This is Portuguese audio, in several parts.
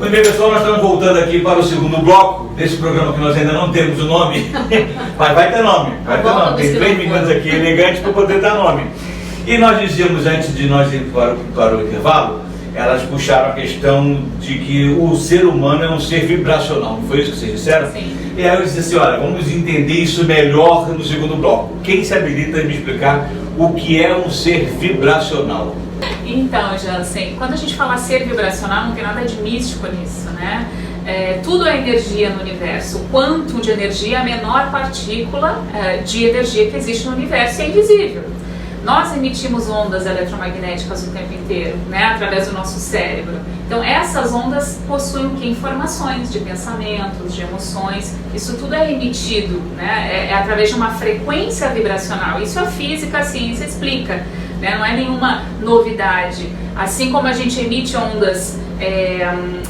Muito bem, pessoal, nós estamos voltando aqui para o segundo bloco desse programa que nós ainda não temos o nome, mas vai ter nome, Tem 3 meninas aqui elegantes para poder dar nome. E nós dizíamos, antes de nós ir para o intervalo, elas puxaram a questão de que o ser humano é um ser vibracional, não foi isso que vocês disseram? Sim. E aí eu disse assim, olha, vamos entender isso melhor no segundo bloco. Quem se habilita a me explicar o que é um ser vibracional? Então, Jansen, quando a gente fala ser vibracional, não tem nada de místico nisso, né? Tudo é energia no universo. O quantum de energia é a menor partícula de energia que existe no universo e é invisível. Nós emitimos ondas eletromagnéticas o tempo inteiro, né, através do nosso cérebro. Então essas ondas possuem o que? Informações de pensamentos, de emoções. Isso tudo é emitido, né, é através de uma frequência vibracional. Isso a física, a ciência explica, né, não é nenhuma novidade. Assim como a gente emite ondas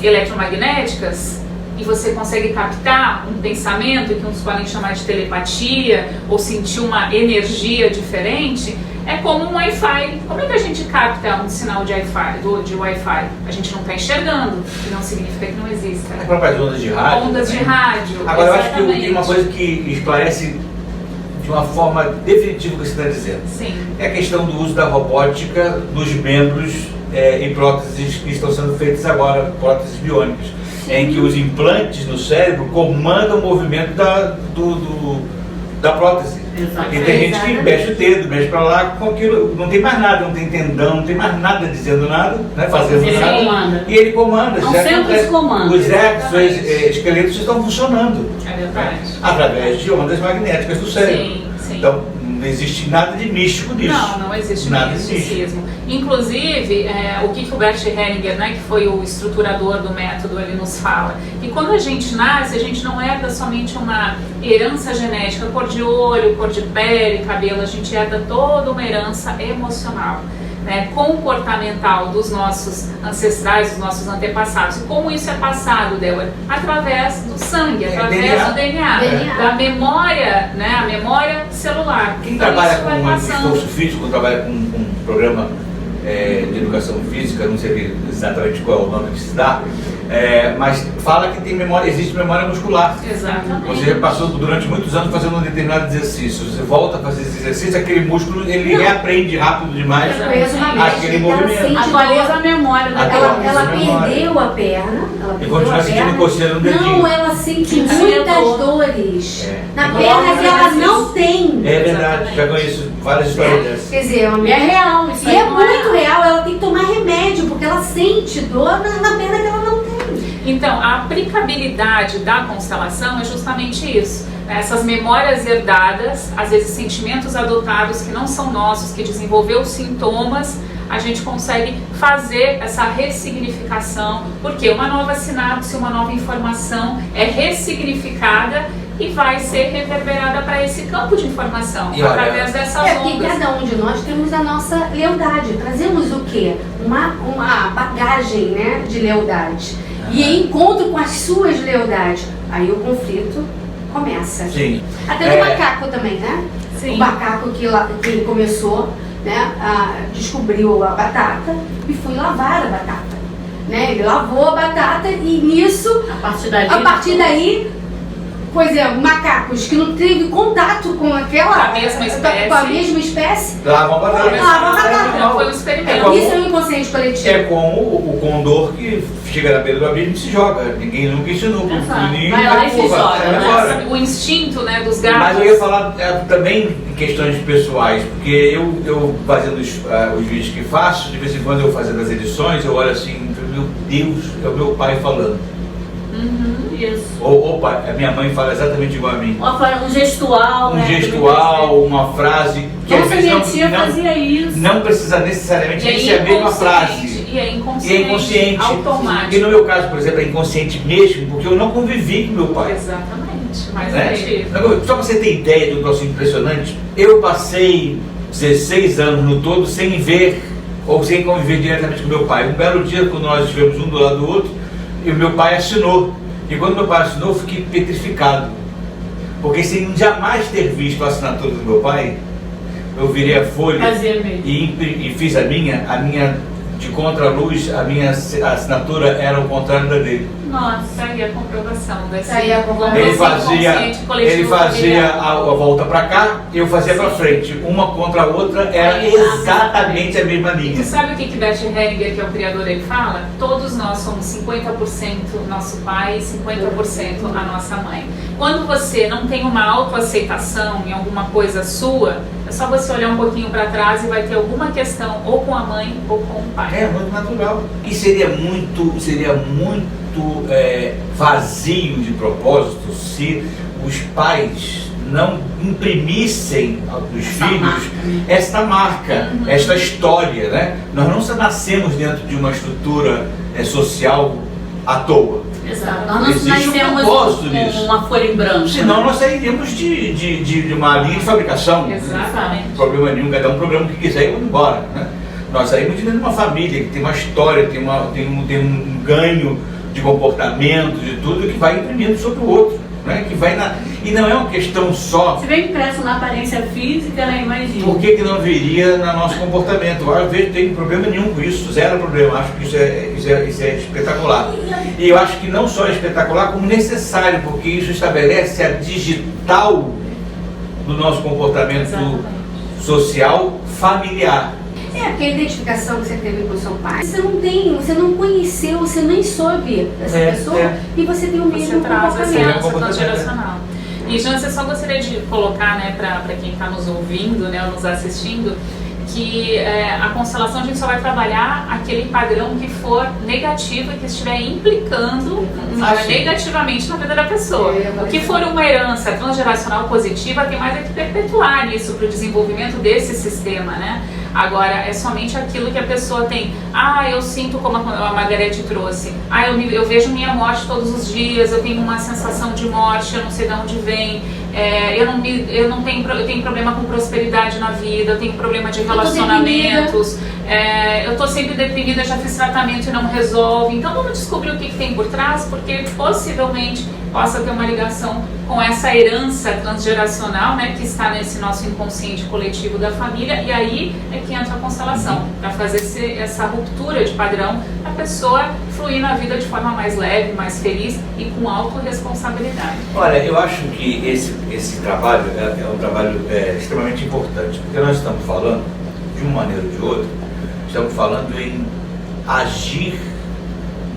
eletromagnéticas, e você consegue captar um pensamento que uns podem chamar de telepatia ou sentir uma energia diferente, é como um Wi-Fi. Como é que a gente capta um sinal de Wi-Fi? A gente não está enxergando, que não significa que não exista. As próprias ondas de rádio. Ondas de rádio. Agora, eu acho que tem uma coisa que esclarece de uma forma definitiva o que você está dizendo. Sim. É a questão do uso da robótica nos membros em próteses que estão sendo feitas agora, próteses biônicas, em que os implantes no cérebro comandam o movimento da prótese. Exatamente. E tem gente que mexe o dedo, mexe para lá com aquilo, não tem mais nada, não tem tendão, não tem mais nada dizendo nada, né, fazendo Ele nada. Comanda. E ele comanda. É um centro de comando. Os esqueletos estão funcionando. É verdade. Através de ondas magnéticas do cérebro. Sim. Então, não existe nada de místico nisso. Não existe nada misticismo. Inclusive, o que o Bert Hellinger, né, que foi o estruturador do método, ele nos fala, que quando a gente nasce, a gente não herda somente uma herança genética, cor de olho, cor de pele, cabelo, a gente herda toda uma herança emocional, né, comportamental dos nossos ancestrais, dos nossos antepassados. E como isso é passado, Débora? Através do sangue, através do DNA, da memória, né, a memória celular. Quem Então, trabalha isso vai com passando. esforço físico, trabalha com um programa de educação física, não sei exatamente qual é o nome que se dá, mas fala que tem memória, existe memória muscular. Exatamente. Você passou durante muitos anos fazendo um determinado exercício, você volta a fazer esse exercício, aquele músculo ele reaprende rápido demais aquele movimento. Atualiza a memória da Ela perdeu a perna. E continua sentindo coceira no dedinho. Não, ela sente muitas dores na perna que ela não tem. É verdade, já conheço várias histórias dessas. Quer dizer, É real, isso e aí é não muito real, ela tem que tomar remédio, porque ela sente dor na perna que ela não tem. Então, a aplicabilidade da constelação é justamente isso. Essas memórias herdadas, às vezes sentimentos adotados que não são nossos, que desenvolveu sintomas, a gente consegue fazer essa ressignificação, porque uma nova sinapse, uma nova informação é ressignificada e vai ser reverberada para esse campo de informação, através dessas Porque ondas. cada um de nós temos a nossa lealdade. Trazemos o quê? Uma bagagem, né, de lealdade. E em encontro com as suas lealdades, aí o conflito começa. Sim. Até no macaco também, né? Sim. O macaco que começou, né, descobriu a batata e foi lavar a batata. Né? Ele lavou a batata e nisso, a partir daí, por exemplo, macacos que não teve contato com aquela Com a mesma espécie, Lavam a batata. Então foi um experimento. Isso é um inconsciente coletivo. É como o condor que chega na beira do abismo e se joga. Ninguém nunca ensinou. Ninguém Vai lá e se joga, vai né? embora. O instinto, né, dos gatos. Mas eu ia falar também em questões pessoais, porque eu fazendo os vídeos que faço, de vez em quando eu fazendo as edições, eu olho assim, meu Deus, é o meu pai falando. Isso. Ou a minha mãe fala exatamente igual a mim. Um gestual, Um gestual, uma frase que às Nossa, vezes minha tia fazia isso. não precisa necessariamente ser a mesma frase. E é inconsciente. Automático. E no meu caso, por exemplo, é inconsciente mesmo, porque eu não convivi com meu pai. Exatamente. Mas Né? Só para você ter ideia de um troço impressionante, eu passei 16 anos no todo sem ver ou sem conviver diretamente com meu pai. Um belo dia, quando nós estivemos um do lado do outro, e o meu pai assinou. E quando meu pai assinou, eu fiquei petrificado. Porque sem jamais ter visto a assinatura do meu pai, eu virei a folha e fiz a minha de contraluz, a minha assinatura era o contrário da dele. Nossa, aí a comprovação desse Aí a comprovação. Ele fazia coletivo a volta para cá, eu fazia para frente. Uma contra a outra era exatamente a mesma E linha. tu sabe o que Bert Hellinger, que é o criador, ele fala? Todos nós somos 50% nosso pai e 50% a nossa mãe. Quando você não tem uma autoaceitação em alguma coisa sua, é só você olhar um pouquinho para trás e vai ter alguma questão ou com a mãe ou com o pai. É muito natural. E seria muito vazio de propósito se os pais não imprimissem aos filhos esta marca, esta história, né? Nós não nascemos dentro de uma estrutura social à toa. Exato. Nós não Existe um nascemos propósito nisso. com uma folha em branco. Senão nós sairíamos de uma linha de fabricação. Exatamente. Problema nenhum, cada um programa que quiser e vamos embora, né? Nós saímos de dentro de uma família que tem uma história, tem um ganho de comportamento, de tudo que vai imprimindo sobre o outro, né? Que vai e não é uma questão só. Se vem impresso na aparência física, né? Imagina. Por que não viria no nosso comportamento? Às vezes tem problema nenhum com isso, zero problema. Acho que isso é espetacular. E eu acho que não só é espetacular, como necessário, porque isso estabelece a digital do nosso comportamento social familiar. É, porque a identificação que você teve com o seu pai, você não conheceu, você nem soube dessa pessoa e você tem o mesmo Você traz essa herança comportamento. transgeracional. E, Jans, eu só gostaria de colocar, né, para quem está nos ouvindo, né, ou nos assistindo, que a constelação a gente só vai trabalhar aquele padrão que for negativo e que estiver implicando negativamente na vida da pessoa. O que for uma herança transgeracional positiva tem mais é que perpetuar isso para o desenvolvimento desse sistema, né? Agora, é somente aquilo que a pessoa tem. Ah, eu sinto, como a Margarete trouxe. Ah, eu vejo minha morte todos os dias, eu tenho uma sensação de morte, eu não sei de onde vem. Eu tenho problema com prosperidade na vida, eu tenho problema de relacionamentos. Eu tô sempre deprimida, já fiz tratamento e não resolve. Então vamos descobrir o que tem por trás, porque possivelmente possa ter uma ligação com essa herança transgeracional, né, que está nesse nosso inconsciente coletivo da família, e aí é que entra a constelação, para fazer essa ruptura de padrão, a pessoa fluir na vida de forma mais leve, mais feliz e com autorresponsabilidade. Olha, eu acho que esse trabalho é um trabalho extremamente importante, porque nós estamos falando, de uma maneira ou de outra, estamos falando em agir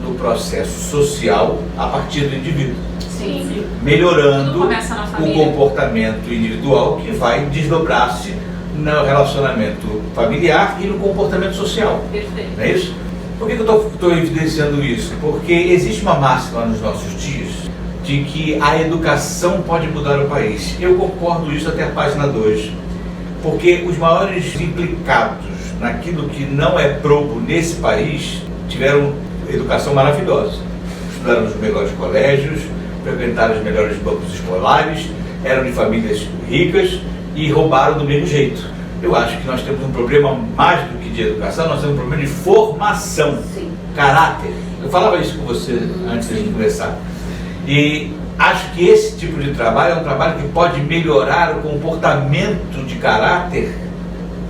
no processo social a partir do indivíduo. Sim. Melhorando o comportamento individual que vai desdobrar-se no relacionamento familiar e no comportamento social. Perfeito. Não é isso? Por que eu estou evidenciando isso? Porque existe uma máxima nos nossos dias de que a educação pode mudar o país. Eu concordo isso até a página 2. Porque os maiores implicados naquilo que não é probo nesse país tiveram educação maravilhosa. Estudaram nos melhores colégios, frequentaram os melhores bancos escolares, eram de famílias ricas e roubaram do mesmo jeito. Eu acho que nós temos um problema mais do que de educação, nós temos um problema de formação, caráter. Eu falava isso com você antes de começar. E acho que esse tipo de trabalho é um trabalho que pode melhorar o comportamento de caráter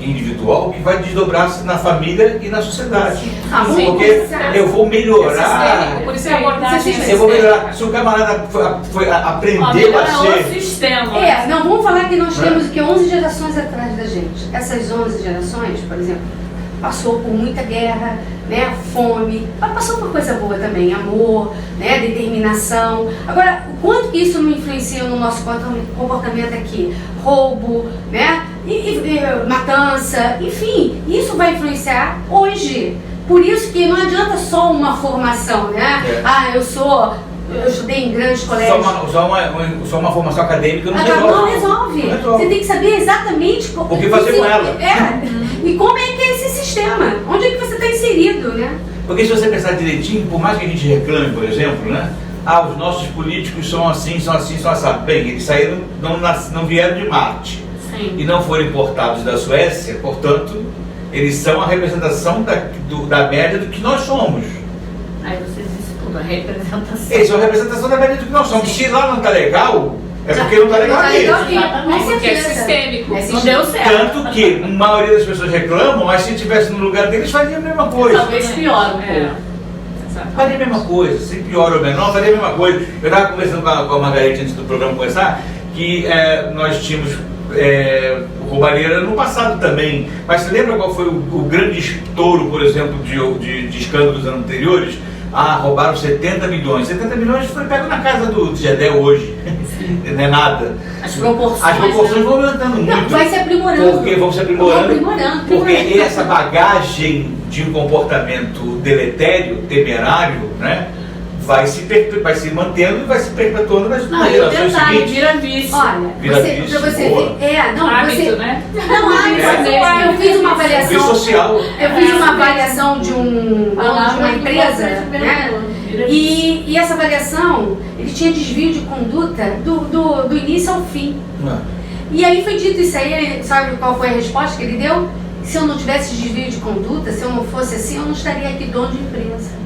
individual que vai desdobrar-se na família e na sociedade. Porque eu vou melhorar. Por isso é a abordagem. Eu vou melhorar. Se o camarada aprendeu a ser. Sistema. Não, vamos falar que nós temos o que 11 gerações atrás da gente. Essas 11 gerações, por exemplo, passou por muita guerra, né, fome, mas passou por coisa boa também, amor, né, determinação. Agora, o quanto que isso não influencia no nosso comportamento aqui? Roubo, né, e matança, enfim, isso vai influenciar hoje. Por isso que não adianta só uma formação, né? Eu estudei em grandes colégios. Só uma formação acadêmica não resolve. Não resolve. Você tem que saber exatamente o que fazer com ela. E como é que é esse sistema? Onde é que você está inserido, né? Porque se você pensar direitinho, por mais que a gente reclame, por exemplo, né? Os nossos políticos são assim, são assado. Bem, eles saíram, não vieram de Marte. Sim. E não foram importados da Suécia, portanto, eles são a representação da média do que nós somos. Aí vocês estudam a representação. Eles são a representação da média do que nós somos. Se lá não está legal, é porque não está legal aqui. Com Porque é certeza. sistêmico. Não deu certo. Tanto que a maioria das pessoas reclamam, mas se estivesse no lugar deles, faria a mesma coisa. Talvez pior um É. pouco. Exatamente. Faria a mesma coisa, se pior ou menor, faria a mesma coisa. Eu estava conversando com a Margarete antes do programa começar, que nós tínhamos roubalheira no passado também. Mas você lembra qual foi o grande estouro, por exemplo, de escândalo dos anos anteriores? Roubaram 70 milhões. 70 milhões foi pego na casa do Gedel hoje. Não é nada. As proporções. As proporções vão aumentando muito. Não, vai se aprimorando. Porque vão se aprimorando. Porque aprimorando. essa bagagem de um comportamento deletério, temerário, né? Vai se mantendo e vai se perpetuando nas Não, e o gerações detalhe, seguintes. vira vício. Olha, Vira você, vício, pra você boa. ver. Não, Hábito, você. né? Não, eu fiz uma Vício avaliação. social. Eu fiz uma avaliação de uma empresa, né? E essa avaliação, ele tinha desvio de conduta do início ao fim. E aí foi dito isso aí, sabe qual foi a resposta que ele deu? Se eu não tivesse desvio de conduta, se eu não fosse assim, eu não estaria aqui dono de empresa.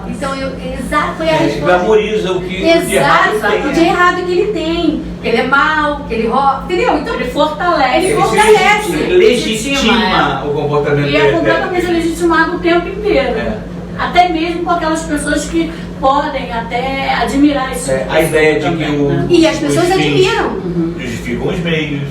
Então, exato, foi a resposta. Glamoriza o que de errado Exato, tem. o de errado que ele tem. Que ele é mau, que ele rouba, entendeu? Então, Ele fortalece. Ele Ele fortalece. legitima o comportamento E é completamente legitimado o tempo inteiro. É. Até mesmo com aquelas pessoas que podem até admirar esse tipo A ideia de que também, E as pessoas os fins admiram. justificam os meios.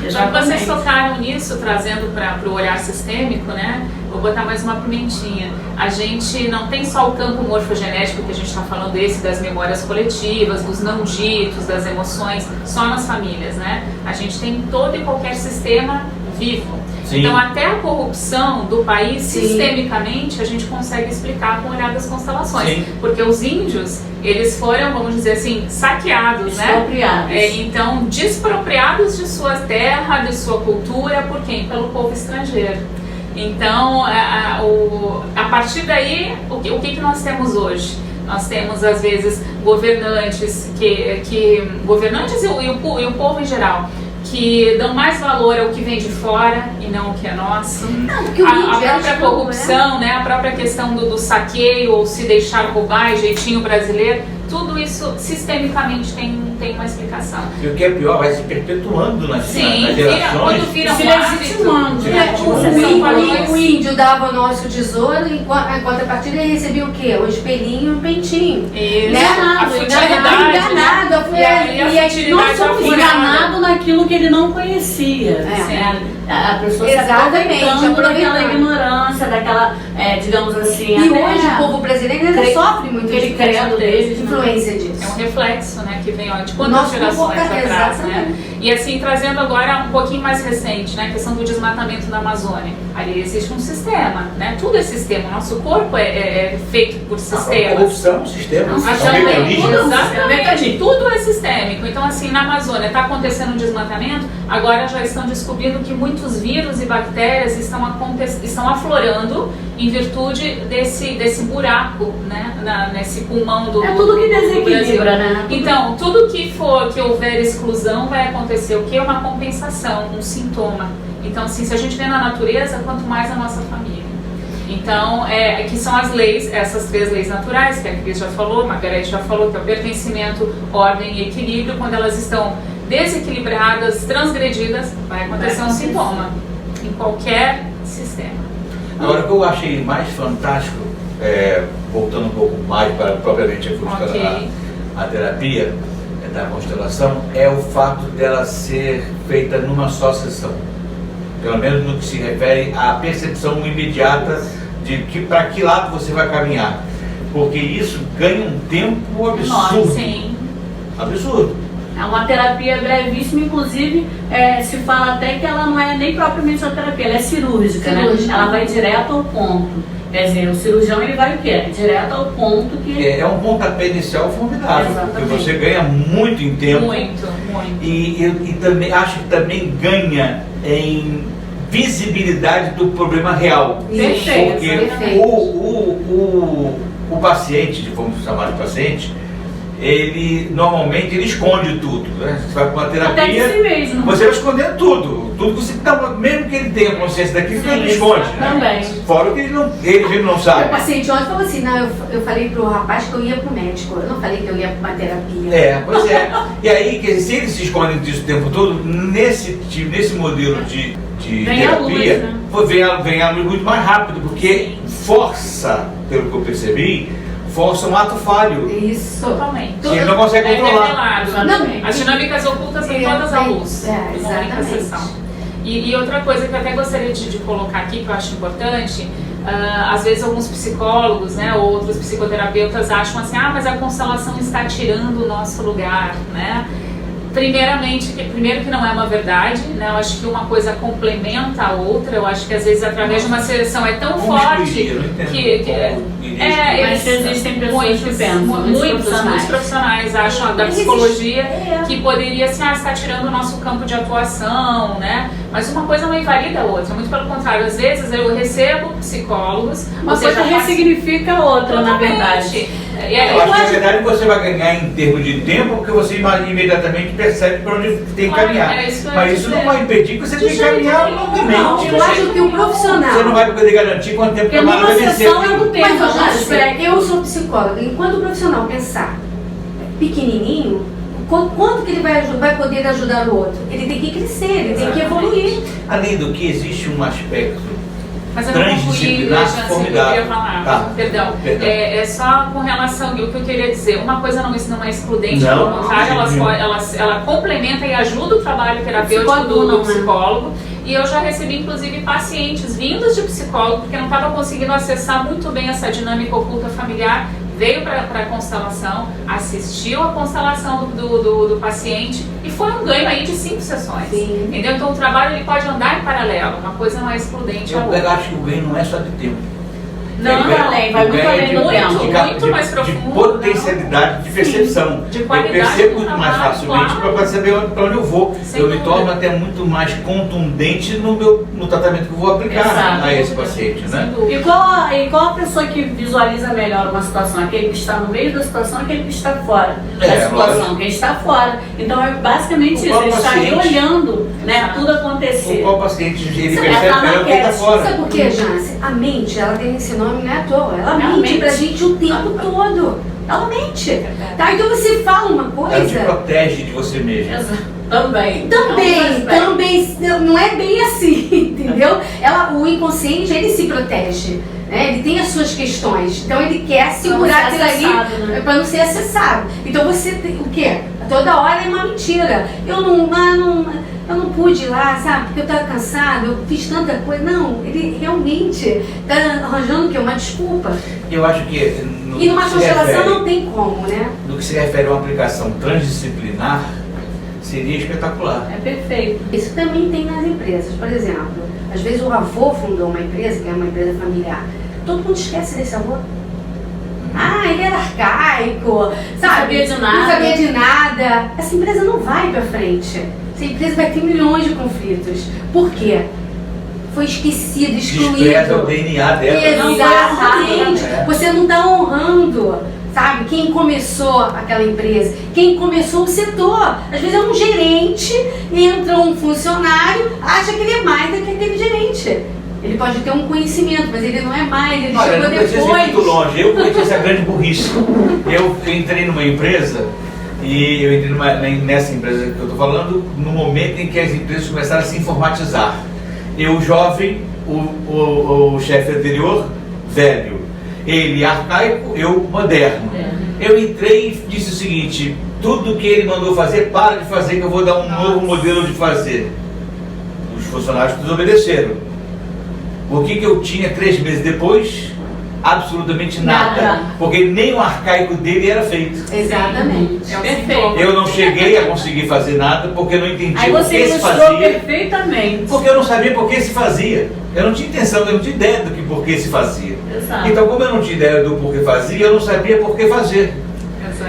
Já que vocês tocaram nisso, trazendo para o olhar sistêmico, né? Vou botar mais uma pimentinha. A gente não tem só o campo morfogenético que a gente está falando, esse das memórias coletivas, dos não ditos, das emoções, só nas famílias, né? A gente tem todo e qualquer sistema vivo. Sim. Então, até a corrupção do país, Sim. sistemicamente, a gente consegue explicar com o olhar das constelações. Sim. Porque os índios, eles foram, vamos dizer assim, saqueados, né? Expropriados. Então, despropriados de sua terra, de sua cultura, por quem? Pelo povo estrangeiro. Então, a partir daí, o que nós temos hoje? Nós temos, às vezes, governantes governantes e o povo em geral, que dão mais valor ao que vem de fora e não ao que é nosso. porque o A índio é própria escroto, corrupção, né? A própria questão do saqueio ou se deixar roubar, jeitinho brasileiro, tudo isso sistemicamente tem uma explicação. E o que é pior, vai se perpetuando nas Sim, nas quando gerações. vira Se um hábito, legitimando. O índio dava o nosso tesouro, em contrapartida ele recebia o quê? O espelhinho e o pentinho. Isso. Né? A futilidade, Enganado. né? E a futilidade Nós somos aflorada. enganados naquilo que ele não conhecia. É. A pessoa Exatamente, se aproveitando daquela aproveitando. ignorância, daquela, digamos assim, E até hoje o povo brasileiro ainda sofre muito aquele credo deles, de influência É disso. um reflexo, né, que vem de quantas Nosso gerações comportamento, atrás, né? exatamente. E assim, trazendo agora um pouquinho mais recente, né, a questão do desmatamento da Amazônia. Ali existe um sistema, né? Tudo é sistema. O nosso corpo é feito por A sistemas. corrupção é um sistema, Achando é um que mecanismo. tudo, exatamente, tudo é sistêmico. Então, assim, na Amazônia está acontecendo um desmatamento, agora já estão descobrindo que muitos vírus e bactérias estão aflorando em virtude desse buraco, né, nesse pulmão do É tudo que do Brasil. desequilibra, né? Então, tudo que houver exclusão vai acontecer o que? Uma compensação, um sintoma. Então, assim, se a gente vê na natureza, quanto mais a nossa família. Então, que são as leis, essas 3 leis naturais, que a Cris já falou, a Margarete já falou, que é o pertencimento, ordem e equilíbrio. Quando elas estão desequilibradas, transgredidas, vai acontecer um sintoma em qualquer sistema. Agora, o que eu achei mais fantástico, voltando um pouco mais para propriamente a terapia da constelação, é o fato dela ser feita numa só sessão. Pelo menos no que se refere à percepção imediata de para que lado você vai caminhar. Porque isso ganha um tempo absurdo. Sim. Absurdo. É uma terapia brevíssima, inclusive se fala até que ela não é nem propriamente uma terapia, ela é cirúrgica, né? Ela vai direto ao ponto. Quer dizer, o cirurgião ele vai o quê? Direto ao ponto que... É um pontapé inicial formidável, Exatamente. porque você ganha muito em tempo. Muito, muito. E também acho que também ganha em visibilidade do problema real. Perfeito, Porque perfeito. o paciente, vamos chamar de paciente, normalmente ele esconde tudo, né? Você vai para uma terapia, Até de si mesmo. você vai escondendo tudo que você mesmo que ele tenha consciência daquilo, ele esconde. Também. Fora que ele não sabe. O paciente ontem falou assim, não, eu falei pro rapaz que eu ia pro médico, eu não falei que eu ia pra uma terapia. Pois é. E aí, quer dizer, se eles se escondem disso o tempo todo, nesse modelo de Vem a luz, terapia, né? vem a luz muito mais rápido, porque força, pelo que eu percebi, força um ato falho. Isso. Totalmente. Que ele não consegue controlar. Revelado. As dinâmicas ocultas são todas à luz. Numa única Exatamente. sessão. E outra coisa que eu até gostaria de colocar aqui, que eu acho importante, às vezes alguns psicólogos, né, ou outros psicoterapeutas acham assim, mas a constelação está tirando o nosso lugar, né? Primeiro que não é uma verdade, né? Eu acho que uma coisa complementa a outra. Eu acho que às vezes através de uma sessão é tão forte Mas existem pessoas que pensam, muitos profissionais acham da psicologia que poderia assim, está tirando o nosso campo de atuação, né? Mas uma coisa não invalida a outra, muito pelo contrário, às vezes eu recebo psicólogos, uma coisa ressignifica a outra, na verdade. Eu acho que na verdade você vai ganhar em termos de tempo, porque você imediatamente percebe para onde tem que caminhar. Mas isso não vai impedir que você tenha que caminhar longamente. Eu acho que o profissional... Você não vai poder garantir quanto tempo que vai vencer. Mas eu sou psicóloga, enquanto o profissional pensar pequenininho, quanto que ele vai poder ajudar o outro? Ele tem que crescer, ele tem que evoluir. Além do que, existe um aspecto mas eu não concluí, Jansen, que eu queria falar. Tá. Perdão. É só com relação ao que eu queria dizer. Uma coisa não é excludente, pelo contrário, ela complementa e ajuda o trabalho terapêutico do psicólogo. E eu já recebi, inclusive, pacientes vindos de psicólogo, porque não estava conseguindo acessar muito bem essa dinâmica oculta familiar, veio para a constelação, assistiu a constelação do paciente e foi um ganho aí de 5 sessões. Sim. Entendeu? Então o trabalho ele pode andar em paralelo, uma coisa não é excludente à outra. Eu acho que o ganho não é só de tempo. Não, vai muito além do tempo. Muito mais profundo. De potencialidade, de percepção. De qualidade. Eu percebo muito mais facilmente para saber para onde eu vou. Eu me torno até muito mais contundente no tratamento que eu vou aplicar a esse paciente, né? E qual a pessoa que visualiza melhor uma situação? Aquele que está no meio da situação, aquele que está fora da situação, quem está fora. Então é basicamente isso, ele está ali olhando, né, tudo acontecer. Qual paciente ele percebe melhor quem está fora? Sabe por quê, Jansen? A mente, ela tem esse nome não é à toa, ela mente pra gente o tempo todo. Ela mente. Tá? Então você fala uma coisa. Ela te protege de você mesmo. Também, não é bem assim, entendeu? O inconsciente, ele se protege, né? Ele tem as suas questões, então ele quer segurar aquilo ali para não ser acessado. Então você tem o quê? Toda hora é uma mentira. Eu não pude ir lá, sabe? Porque eu estava cansado, eu fiz tanta coisa. Não, ele realmente está arranjando o quê? Uma desculpa. Eu acho que... E numa constelação não tem como, né? No que se refere a uma aplicação transdisciplinar, seria espetacular. É perfeito. Isso também tem nas empresas. Por exemplo, às vezes o avô fundou uma empresa, que é uma empresa familiar. Todo mundo esquece desse avô. Ele era arcaico, sabe? Não sabia de nada. Essa empresa não vai para frente. Essa empresa vai ter milhões de conflitos. Por quê? Foi esquecido, excluído. Despreza o DNA dela. Exatamente. Você não está honrando, sabe? Quem começou aquela empresa, quem começou o setor. Às vezes é um gerente, entra um funcionário, acha que ele é mais do que aquele gerente. Ele pode ter um conhecimento, mas ele não é mais, ele chegou depois. Eu muito longe. Eu cometi essa grande burrice. Eu entrei numa empresa, e eu entrei nessa empresa que eu estou falando, no momento em que as empresas começaram a se informatizar. Eu jovem, o chefe anterior, velho. Ele arcaico, eu moderno. Eu entrei e disse o seguinte: tudo que ele mandou fazer, para de fazer, que eu vou dar um novo modelo de fazer. Os funcionários desobedeceram. O que eu tinha 3 meses depois? Absolutamente nada. Porque nem o arcaico dele era feito. Exatamente. Perfeito. Eu não cheguei a conseguir fazer nada porque eu não entendi por que se fazia. Perfeitamente. Porque eu não sabia por que se fazia. Eu não tinha intenção, eu não tinha ideia do que por que se fazia. Exato. Então, como eu não tinha ideia do porquê fazia, eu não sabia por que fazer.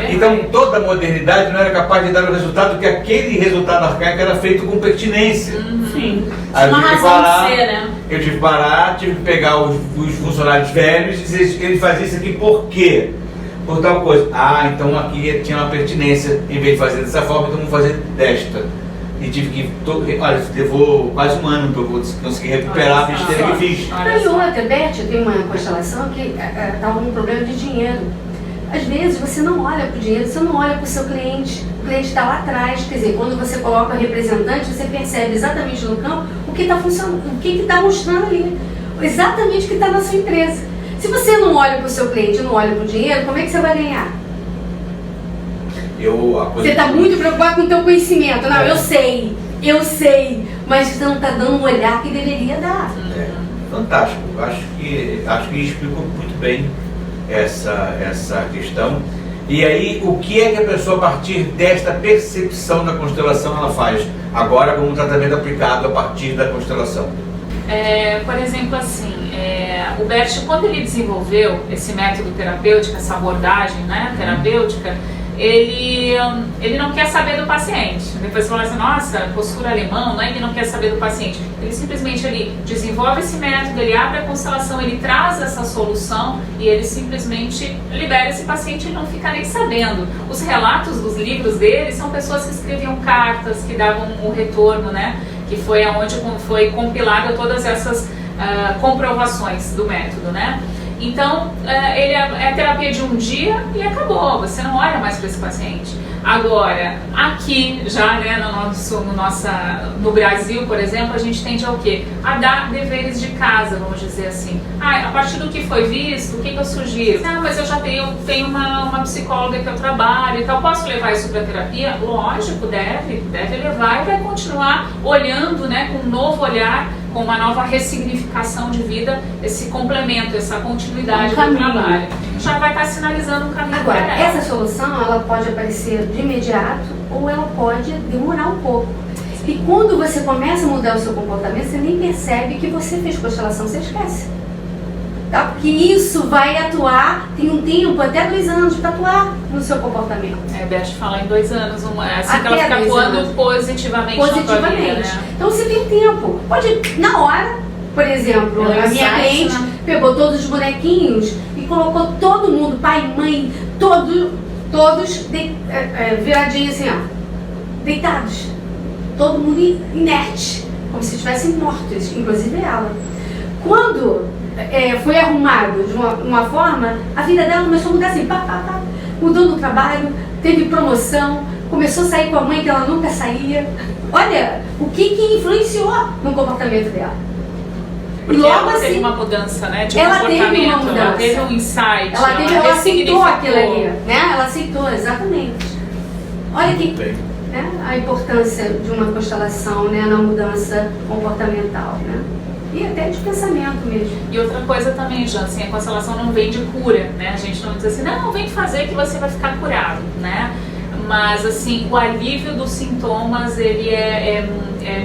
Então, toda a modernidade não era capaz de dar o resultado que aquele resultado arcaico era feito com pertinência. Sim. Aí Uma razão de ser, né? Eu tive que parar, tive que pegar os funcionários velhos e dizer: ele fazia isso aqui por quê? por tal coisa. Ah, então aqui tinha uma pertinência, em vez de fazer dessa forma, então vamos fazer desta. E tive que, olha, levou quase um ano para eu conseguir recuperar a besteira que fiz. E outra, Beth, tem uma constelação que estava com um problema de dinheiro. Às vezes você não olha para o dinheiro, você não olha para o seu cliente. O cliente está lá atrás, quer dizer, quando você coloca o representante, você percebe exatamente no campo o que está funcionando, o que está mostrando ali, exatamente o que está na sua empresa. Se você não olha para o seu cliente, não olha para o dinheiro, como é que você vai ganhar? Você está muito preocupado com o teu conhecimento. Não, eu sei, mas você não está dando um olhar que deveria dar. Fantástico. Acho que explicou muito bem essa questão. E aí, o que é que a pessoa, a partir desta percepção da constelação, ela faz agora como um tratamento aplicado a partir da constelação? Por exemplo, assim, o Bert, quando ele desenvolveu esse método terapêutico, essa abordagem, né, terapêutica, ele não quer saber do paciente. Depois você fala assim, nossa, postura alemão, né? Ele não quer saber do paciente. Ele simplesmente desenvolve esse método, ele abre a constelação, ele traz essa solução e ele simplesmente libera esse paciente e não fica nem sabendo. Os relatos dos livros dele são pessoas que escreviam cartas, que davam um retorno, né? Que foi onde foi compilada todas essas comprovações do método, né? Então, ele é terapia de um dia e acabou, você não olha mais para esse paciente. Agora, aqui já, né, no Brasil, por exemplo, a gente tende ao quê? A dar deveres de casa, vamos dizer assim. A partir do que foi visto, o que eu sugiro? Mas eu já tenho uma psicóloga que eu trabalho, então posso levar isso para terapia? Lógico, deve levar e vai continuar olhando, né, com um novo olhar, com uma nova ressignificação de vida, esse complemento, essa continuidade do trabalho. Já vai estar sinalizando um caminho. Agora, essa solução, ela pode aparecer de imediato ou ela pode demorar um pouco. E quando você começa a mudar o seu comportamento, você nem percebe que você fez constelação, você esquece. Tá? Porque isso vai atuar, tem um tempo, até 2 anos, para atuar no seu comportamento. Beth fala em 2 anos, assim que ela fica atuando positivamente na tua vida, né? Então você tem tempo. Pode, na hora, por exemplo, a minha cliente pegou todos os bonequinhos e colocou todo mundo, pai, mãe, todos viradinhos assim, ó, deitados. Todo mundo inerte, como se estivessem mortos, inclusive ela. Quando foi arrumado de uma forma, a vida dela começou a mudar assim, mudou no trabalho, teve promoção, começou a sair com a mãe que ela nunca saía. Olha, o que influenciou no comportamento dela. Porque logo ela teve uma mudança, né, de comportamento, ela teve um insight, ela aceitou aquilo ali, né? Ela aceitou, exatamente. Olha que a importância de uma constelação, né, na mudança comportamental, né? E até de pensamento mesmo. E outra coisa também, Jan, assim, a constelação não vem de cura, né? A gente não diz assim, não, vem fazer que você vai ficar curado, né? Mas, assim, o alívio dos sintomas, ele é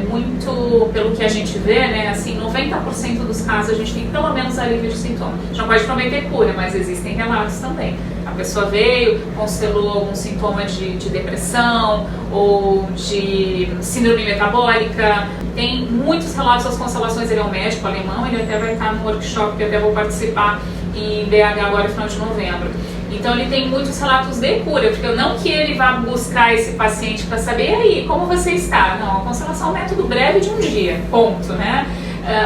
muito, pelo que a gente vê, né? Assim, 90% dos casos a gente tem pelo menos alívio de sintomas. A gente não pode prometer cura, mas existem relatos também. A pessoa veio, constelou algum sintoma de depressão ou de síndrome metabólica. Tem muitos relatos, as constelações, ele é um médico alemão, ele até vai estar no workshop que eu até vou participar em BH agora no final de novembro. Então ele tem muitos relatos de cura, porque não que ele vá buscar esse paciente para saber, e aí, como você está? Não, a constelação é um método breve de um dia, ponto, né?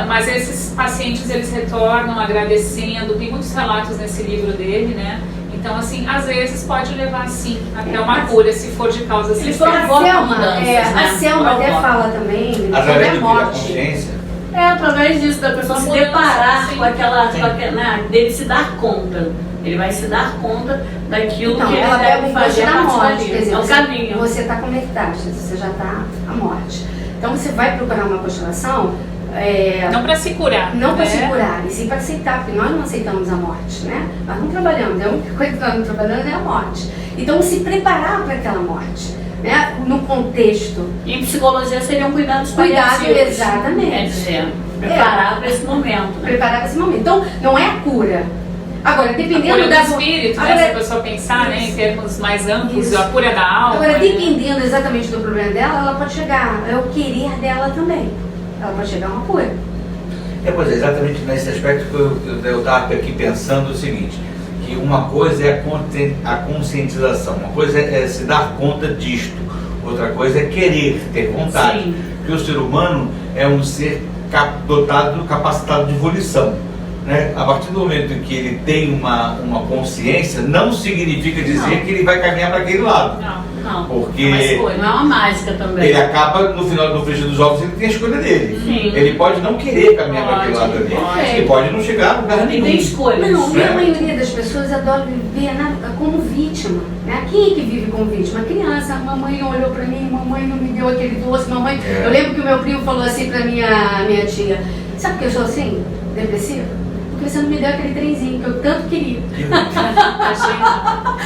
Mas esses pacientes, eles retornam agradecendo, tem muitos relatos nesse livro dele, né? Então, assim, às vezes pode levar, sim, até uma cura, se for de causa sistêmica. A Selma até fala também sobre a morte. Através disso, da pessoa se deparar com aquela, dele se dar conta. Ele vai se dar conta daquilo que ele deve fazer na morte. Quer dizer, é o caminho. Você está com metástase, você já está à morte. Então você vai procurar uma constelação. Não para se curar. Não para se curar, e sim para aceitar, porque nós não aceitamos a morte, né? Nós não trabalhamos, a única coisa que nós não trabalhamos é a morte. Então se preparar para aquela morte, né? No contexto. E em psicologia seriam cuidados paliativos. Exatamente. Quer dizer, preparar para esse momento. Né? Preparar para esse momento. Então não é a cura. Agora, dependendo da espírito, né? Se a pessoa pensar, né, em termos mais amplos, a cura da alma. Agora, dependendo exatamente do problema dela, ela pode chegar, é o querer dela também. Ela pode chegar a uma cura. Pois é, exatamente nesse aspecto que eu estava aqui pensando o seguinte, que uma coisa é a conscientização, uma coisa é se dar conta disto, outra coisa é querer, ter vontade. Sim. Porque o ser humano é um ser capacitado de volição. Né? A partir do momento em que ele tem uma consciência, não significa dizer que ele vai caminhar para aquele lado. Não, porque é uma escolha, não é uma mágica também. Ele acaba, no final do frigir dos ovos, ele tem a escolha dele. Sim. Ele pode não querer caminhar para aquele lado ali. Ele pode não chegar a lugar Ele nenhum. tem escolha. Não, e a maioria das pessoas adora viver como vítima. Né? Quem é que vive como vítima? A criança. Mamãe olhou pra mim, mamãe não me deu aquele doce, mamãe... Eu lembro que o meu primo falou assim pra minha tia, sabe por que eu sou assim, depressiva? Porque você não me deu aquele trenzinho que eu tanto queria.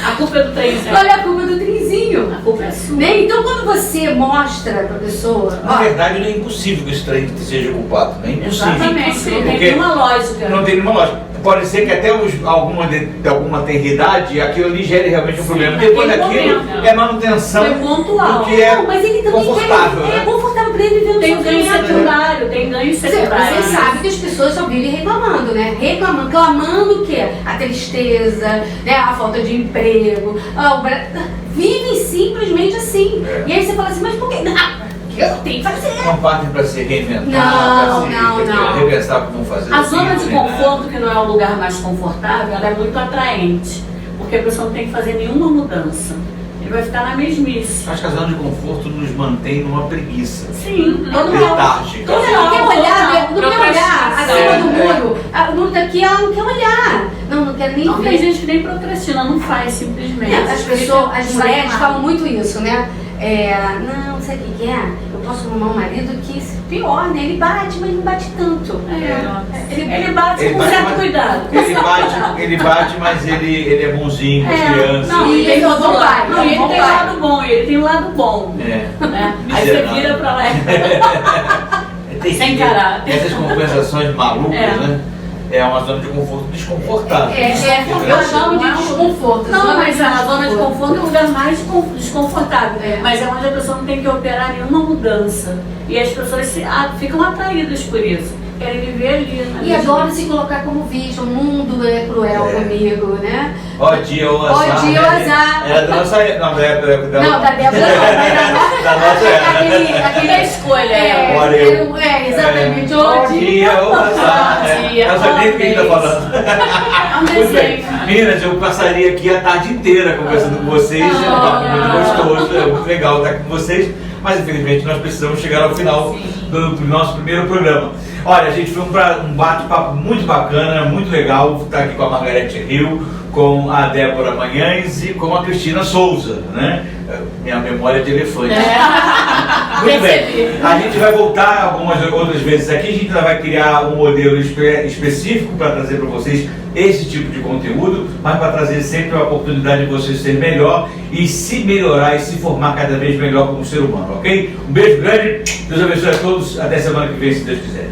A culpa é do trenzinho. Olha a culpa do trenzinho. A culpa é sua. Né? Então quando você mostra pra pessoa... Na verdade, não é impossível que esse trem seja culpado. Não é impossível. Exatamente, não tem Porque nenhuma lógica. não tem nenhuma lógica. Pode ser que até alguma tenridade aquilo ali gere realmente um problema. Depois naquele daquilo momento. é manutenção Foi pontual. do que é Não, mas ele também confortável. quer, Né? é confortável pra ele viver no Tem ganho sofrimento. secundário, tem ganho secundário. Você sabe que as pessoas só vivem reclamando, né? Reclamando, clamando o quê? A tristeza, né? A falta de emprego. Vivem simplesmente assim. E aí você fala assim, mas por quê? Eu tenho que fazer. Não partem para se reinventar, Não. para se repensar o que vão fazer. A zona de né? conforto, que não é o lugar mais confortável, ela é muito atraente. Porque a pessoa não tem que fazer nenhuma mudança. Ele vai ficar na mesmice. Acho que a zona de conforto nos mantém numa preguiça. Sim, todo mundo. Letárgica. Todo mundo quer olhar, não quer olhar acima do É. muro. A muro daqui, ela não quer olhar. Não quer nem Não, tem ver. gente que nem procrastina, não faz simplesmente. As pessoas, as Fica mulheres desanimado. falam muito isso, né? Não, sabe o que é? Eu posso arrumar um marido que, pior, né? Ele bate, mas não bate tanto. Ele bate com certo cuidado. Ele bate, mas ele é bonzinho com as crianças. Não, E e tem ele é um outro bom pai, lado. Não, e ele bom tem pai. lado bom, e ele tem um lado bom. É. Né? Aí você Miserável. vira pra lá. Tem Sem que ter caráter. essas compensações malucas, né? É uma zona de conforto desconfortável. Eu chamo de desconforto. Não, mas a zona de conforto é o lugar mais desconfortável. Mas é onde a pessoa não tem que operar nenhuma mudança. E as pessoas ficam atraídas por isso. Querem viver ali. E adoro se colocar como vítima. O mundo é cruel comigo, né? Ó dia ou azar. Ó dia ou azar. Era da nossa época. Não, da época dela. Não, da Débora não. Da nossa época. Aquele escolha. Olha eu. Exatamente. Ó dia ou azar. Ó dia, Eu sabia do que a gente tá falando. É um Muito bem. desenho. Meninas, eu passaria aqui a tarde inteira conversando com vocês. É um papo muito gostoso, é muito legal estar com vocês. Mas infelizmente nós precisamos chegar ao final do nosso primeiro programa. Olha, gente, foi um bate-papo muito bacana, muito legal estar aqui com a Margarete Rio, com a Débora Manhães e com a Cristina Souza, né? Minha memória de elefante. Muito bem, a gente vai voltar algumas outras vezes aqui, a gente ainda vai criar um modelo específico para trazer para vocês esse tipo de conteúdo, mas para trazer sempre a oportunidade de vocês ser melhor e se melhorar e se formar cada vez melhor como ser humano, ok? Um beijo grande, Deus abençoe a todos, até semana que vem, se Deus quiser.